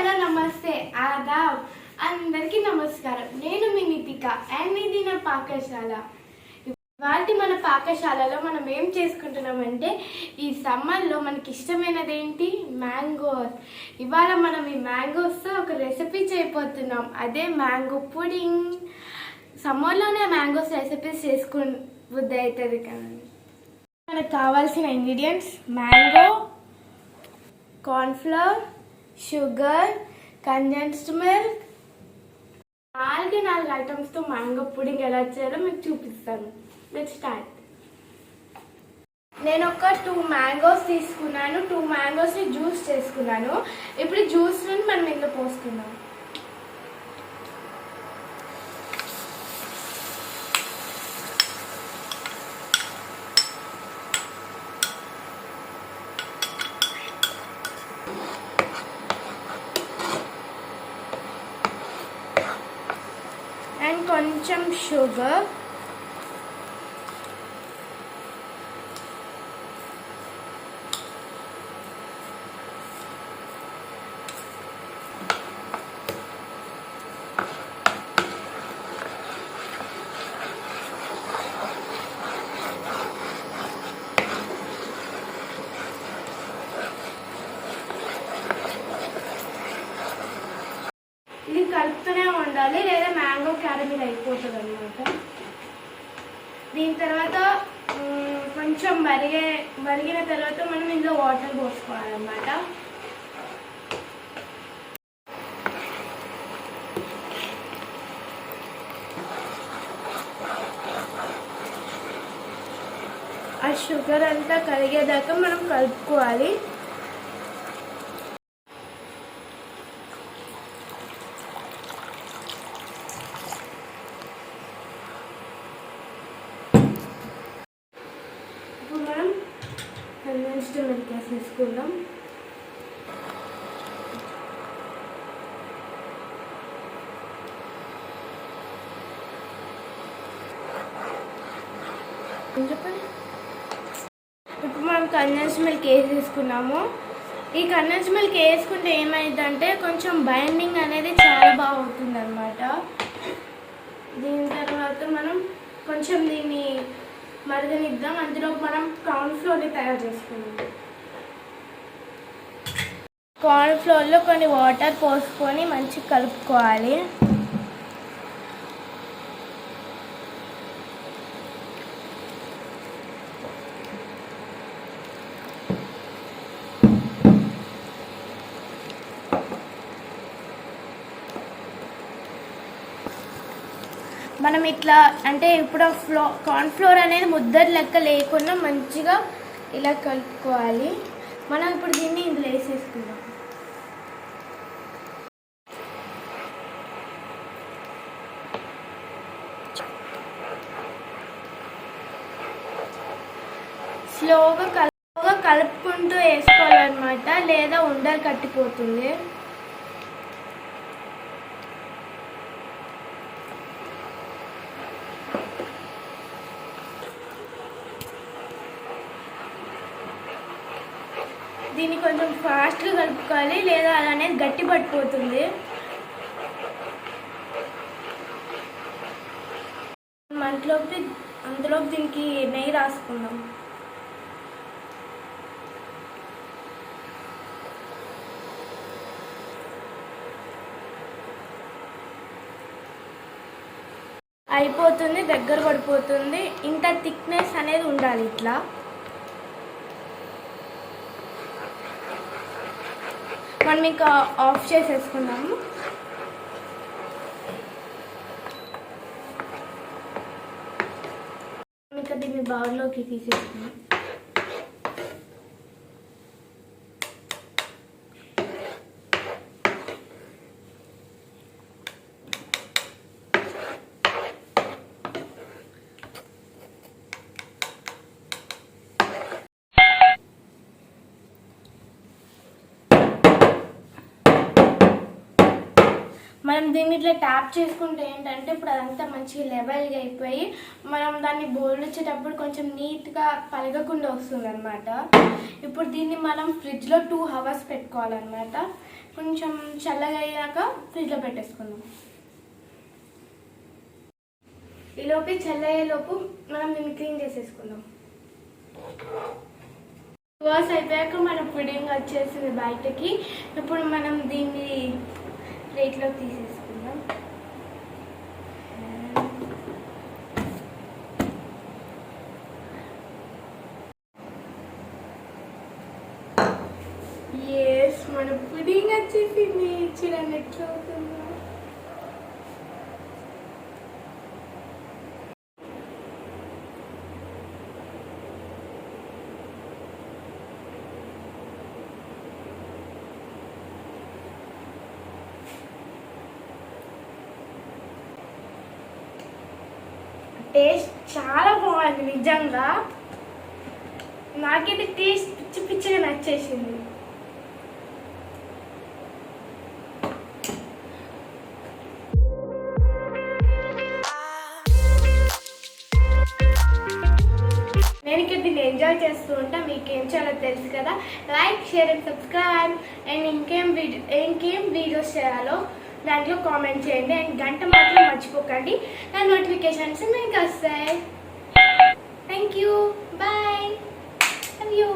Hello నమస్తే ఆదాబ్ అందరికీ నమస్కారం. నేను మీ నితిక అండ్ ఇది నా పాకశాల. ఇవాళ మన పాకశాలలో మనం ఏం చేసుకుంటున్నామంటే ఈ సమ్మర్లో మనకి ఇష్టమైనది ఏంటి, మ్యాంగోస్. ఇవాళ మనం ఈ మ్యాంగోస్తో ఒక రెసిపీ చేయబోతున్నాం, అదే మ్యాంగో పుడింగ్. సమ్మర్లోనే మ్యాంగోస్ రెసిపీస్ బుద్ధి అవుతుంది కదా. మనకు కావాల్సిన ingredients mango, cornflour, sugar, condensed milk. నాలుగు ఐటమ్స్తో మ్యాంగో పుడింగ్ ఎలా చేయాలో మీకు చూపిస్తాను. Let's start. నేను ఒక 2 మ్యాంగోస్ తీసుకున్నాను. 2 మ్యాంగోస్ని జ్యూస్ చేసుకున్నాను. ఇప్పుడు జ్యూస్ని మనం ఇందులో పోసుకుందాం. అండ్ కొంచెం షుగర్, ఇది కలుపుతూనే ఉండాలి లేదా మ్యాంగో క్యారమిల్ అయిపోతుంది అన్నమాట. దీని తర్వాత కొంచెం మరిగిన తర్వాత మనం ఇందులో వాటర్ పోసుకోవాలన్నమాట. ఆ షుగర్ అంతా కరిగేదాకా మనం కలుపుకోవాలి. కండెన్స్డ్ మిల్క్ వేసేసుకుందాం. ఇప్పుడు మనం కండెన్స్డ్ మిల్క్ వేసేసుకున్నాము. ఈ కండెన్స్డ్ మిల్క్ వేసుకుంటే ఏమైందంటే కొంచెం బైండింగ్ అనేది చాలా బాగుంటుంది అన్నమాట. దీని తర్వాత మనం కొంచెం దీన్ని మరగనిద్దాం. అందులో మనం కార్న్ఫ్లోర్ని తయారు చేసుకుందాం. కార్న్ఫ్లోర్లో కొన్ని వాటర్ పోసుకొని మంచిగా కలుపుకోవాలి. మనం ఇట్లా అంటే ఇప్పుడు కార్న్ఫ్లోర్ అనేది ముద్దరు లెక్క లేకుండా మంచిగా ఇలా కలుపుకోవాలి. మనం ఇప్పుడు దీన్ని ఇందులో వేసేసుకుందాం. స్లోగా కలుపుకుంటూ వేసుకోవాలన్నమాట, లేదా ఉండలు కట్టిపోతుంది. దీన్ని కొంచెం ఫాస్ట్గా కలుపుకోవాలి, లేదా అది అనేది గట్టి పట్టిపోతుంది. అందులోకి దీనికి నెయ్యి రాసుకుందాం. అయిపోతుంది, దగ్గర పడిపోతుంది. ఇంత థిక్నెస్ అనేది ఉండాలి. ఇట్లా మనం ఇంకా ఆఫ్ చేసేసుకున్నాము. ఇంకా దీన్ని బౌల్లోకి తీసేసుకున్నాం. మనం దీన్ని ఇట్లా ట్యాప్ చేసుకుంటే ఏంటంటే ఇప్పుడు అదంతా మంచిగా లెవెల్గా అయిపోయి మనం దాన్ని బోల్డ్ వచ్చేటప్పుడు కొంచెం నీట్గా పలగకుండా వస్తుంది అనమాట. ఇప్పుడు దీన్ని మనం ఫ్రిడ్జ్లో 2 hours పెట్టుకోవాలన్నమాట. కొంచెం చల్లగా అయ్యాక ఫ్రిడ్జ్లో పెట్టేసుకుందాం. ఈలోపు చల్లయ్యేలోపు మనం దీన్ని క్లీన్ చేసేసుకుందాం. 2 hours అయిపోయాక మన పుడింగ్ వచ్చేసింది బయటకి. ఇప్పుడు మనం దీన్ని ప్లేట్లో తీసేసుకుందాం. ఎస్, మన పుడింగ్ వచ్చేసింది. చూడండి ఎట్లా అవుతుందో. టేస్ట్ చాలా బాగుంది నిజంగా. నాకైతే టేస్ట్ పిచ్చి పిచ్చిగా నచ్చేసింది. నేను ఇక్కడ దీన్ని ఎంజాయ్ చేస్తూ ఉంటా. మీకేం చాలా తెలుసు కదా. Like, share and subscribe. And ఇంకేం వీడియోస్ చేయాలో దాంట్లో కామెంట్ చేయండి. అండ్ గంట మాత్రం మర్చిపోకండి, నా నోటిఫికేషన్స్ మీకు వస్తాయి. Thank you, bye, love you.